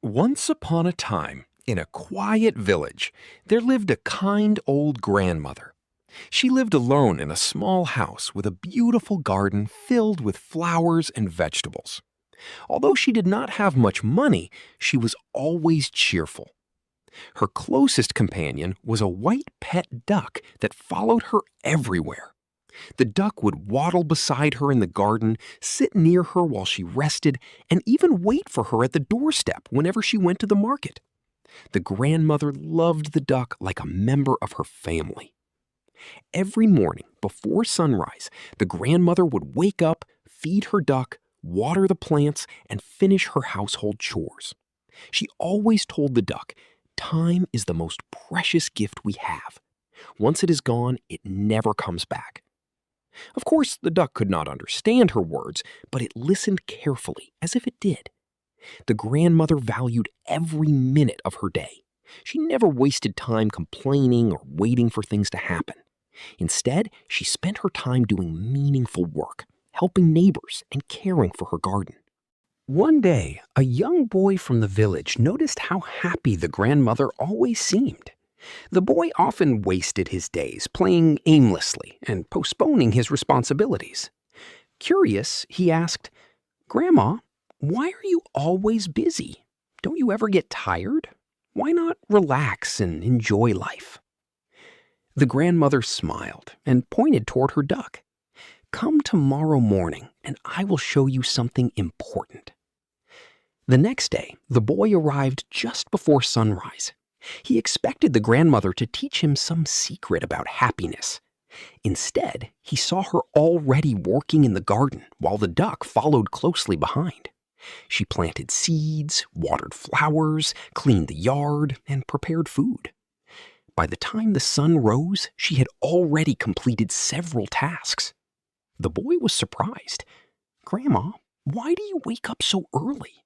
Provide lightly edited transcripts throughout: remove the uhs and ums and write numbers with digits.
Once upon a time, in a quiet village, there lived a kind old grandmother. She lived alone in a small house with a beautiful garden filled with flowers and vegetables. Although she did not have much money, she was always cheerful. Her closest companion was a white pet duck that followed her everywhere. The duck would waddle beside her in the garden, sit near her while she rested, and even wait for her at the doorstep whenever she went to the market. The grandmother loved the duck like a member of her family. Every morning before sunrise, the grandmother would wake up, feed her duck, water the plants, and finish her household chores. She always told the duck, "Time is the most precious gift we have. Once it is gone, it never comes back." Of course, the duck could not understand her words, but it listened carefully, as if it did. The grandmother valued every minute of her day. She never wasted time complaining or waiting for things to happen. Instead, she spent her time doing meaningful work, helping neighbors and caring for her garden. One day, a young boy from the village noticed how happy the grandmother always seemed. The boy often wasted his days playing aimlessly and postponing his responsibilities. Curious, he asked, "Grandma, why are you always busy? Don't you ever get tired? Why not relax and enjoy life?" The grandmother smiled and pointed toward her duck. "Come tomorrow morning and I will show you something important." The next day, the boy arrived just before sunrise. He expected the grandmother to teach him some secret about happiness. Instead, he saw her already working in the garden while the duck followed closely behind. She planted seeds, watered flowers, cleaned the yard, and prepared food. By the time the sun rose, she had already completed several tasks. The boy was surprised. "Grandma, why do you wake up so early?"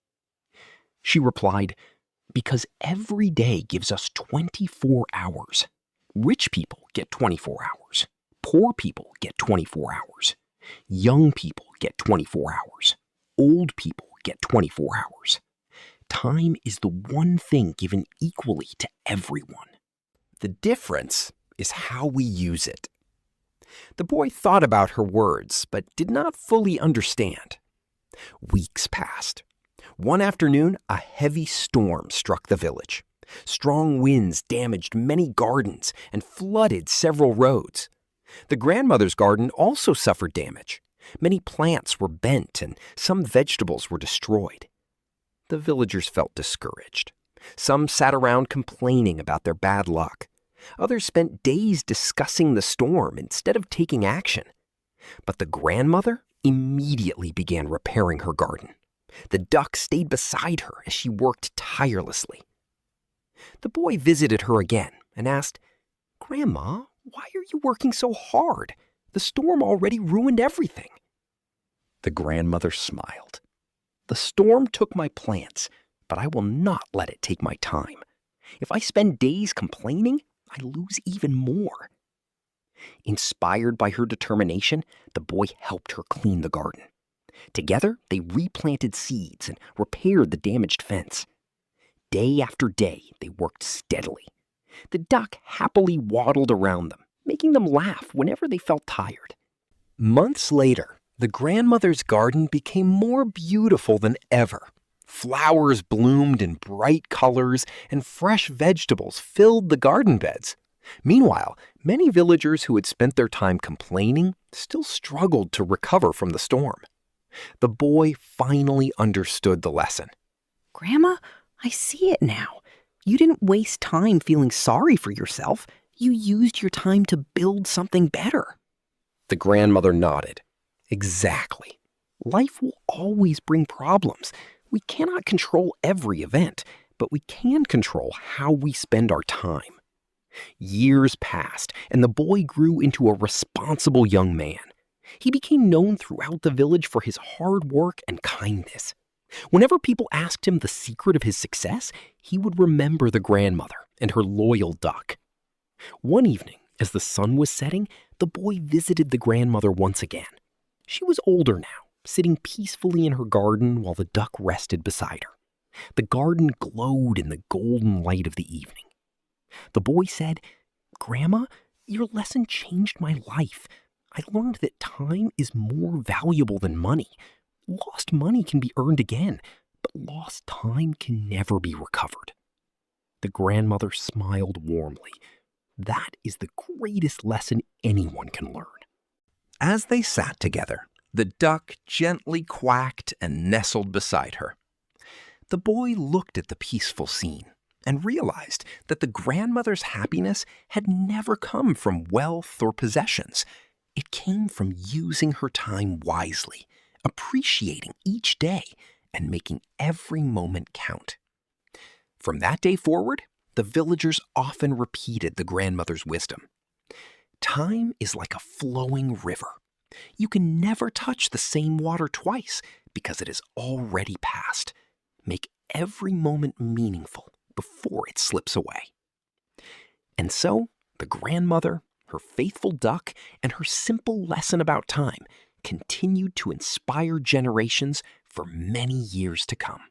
She replied, "Because every day gives us 24 hours. Rich people get 24 hours. Poor people get 24 hours. Young people get 24 hours. Old people get 24 hours. Time is the one thing given equally to everyone. The difference is how we use it." The boy thought about her words, but did not fully understand. Weeks passed. One afternoon, a heavy storm struck the village. Strong winds damaged many gardens and flooded several roads. The grandmother's garden also suffered damage. Many plants were bent and some vegetables were destroyed. The villagers felt discouraged. Some sat around complaining about their bad luck. Others spent days discussing the storm instead of taking action. But the grandmother immediately began repairing her garden. The duck stayed beside her as she worked tirelessly. The boy visited her again and asked, "Grandma, why are you working so hard? The storm already ruined everything." The grandmother smiled. "The storm took my plants, but I will not let it take my time. If I spend days complaining, I lose even more." Inspired by her determination, the boy helped her clean the garden. Together, they replanted seeds and repaired the damaged fence. Day after day, they worked steadily. The duck happily waddled around them, making them laugh whenever they felt tired. Months later, the grandmother's garden became more beautiful than ever. Flowers bloomed in bright colors, and fresh vegetables filled the garden beds. Meanwhile, many villagers who had spent their time complaining still struggled to recover from the storm. The boy finally understood the lesson. "Grandma, I see it now. You didn't waste time feeling sorry for yourself. You used your time to build something better." The grandmother nodded. Exactly. Life will always bring problems. We cannot control every event, but we can control how we spend our time. Years passed, and the boy grew into a responsible young man. He became known throughout the village for his hard work and kindness. Whenever people asked him the secret of his success, he would remember the grandmother and her loyal duck. One evening, as the sun was setting, the boy visited the grandmother once again. She was older now, sitting peacefully in her garden while the duck rested beside her. The garden glowed in the golden light of the evening. The boy said, "Grandma, your lesson changed my life. I learned that time is more valuable than money. Lost money can be earned again, but lost time can never be recovered." The grandmother smiled warmly. That is the greatest lesson anyone can learn. As they sat together, the duck gently quacked and nestled beside her. The boy looked at the peaceful scene and realized that the grandmother's happiness had never come from wealth or possessions. It came from using her time wisely, appreciating each day, and making every moment count. From that day forward, the villagers often repeated the grandmother's wisdom. Time is like a flowing river. You can never touch the same water twice because it is already past. Make every moment meaningful before it slips away. And so, the grandmother, her faithful duck, and her simple lesson about time continued to inspire generations for many years to come.